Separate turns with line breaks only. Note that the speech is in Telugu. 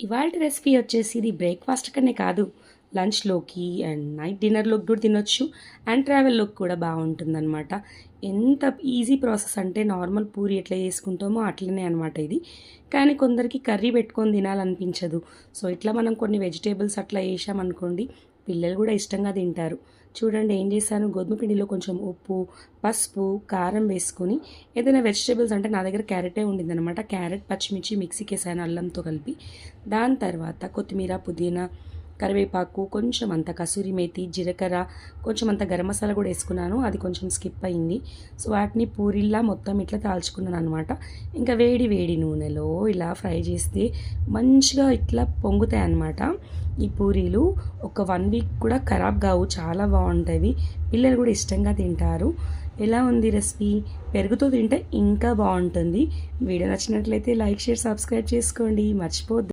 ఇవాల్టి రెసిపీ వచ్చేసి ఇది బ్రేక్‌ఫాస్ట్ కనే కాదు, లంచ్‌లోకి అండ్ నైట్ డిన్నర్‌లోకి కూడా తినొచ్చు. అండ్ ట్రావెల్‌లోకి కూడా బావుంటుందనమాట. ఎంత ఈజీ ప్రాసెస్ అంటే నార్మల్ పూరి ఎట్లా చేసుకుంటామో అట్లనే అనమాట ఇది. కానీ కొందరికి కర్రీ పెట్టుకొని తినాలనిపించదు. సో, ఇట్లా మనం కొన్ని వెజిటబుల్స్ అట్లా ఏశామనుకోండి, పిల్లలు కూడా ఇష్టంగా తింటారు. చూడండి ఏం చేశాను, గోధుమ పిండిలో కొంచెం ఉప్పు, పసుపు, కారం వేసుకొని ఏదైనా వెజిటబుల్స్ అంటే నా దగ్గర క్యారెటే ఉండిందనమాట. క్యారెట్, పచ్చిమిర్చి మిక్సీకేసాను అల్లంతో కలిపి. దాని తర్వాత కొత్తిమీర, పుదీనా, కరివేపాకు, కొంచెం అంత కసూరి మేతి, జీలకర్ర, కొంచెం అంత గరం మసాలా కూడా వేసుకున్నాను. అది కొంచెం స్కిప్ అయింది. సో, వాటిని పూరిల్లా మొత్తం ఇట్లా కాల్చుకున్నాను అనమాట. ఇంకా వేడి వేడి నూనెలో ఇలా ఫ్రై చేస్తే మంచిగా ఇట్లా పొంగుతాయి అన్నమాట. ఈ పూరీలు ఒక 1 వీక్ కూడా ఖరాబ్ కావు, చాలా బాగుంటాయి. పిల్లలు కూడా ఇష్టంగా తింటారు. ఎలా ఉంది రెసిపీ? పెరుగుతో తింటే ఇంకా బాగుంటుంది. వీడియో నచ్చినట్లయితే లైక్, షేర్, సబ్స్క్రైబ్ చేసుకోండి, మర్చిపోద్దు.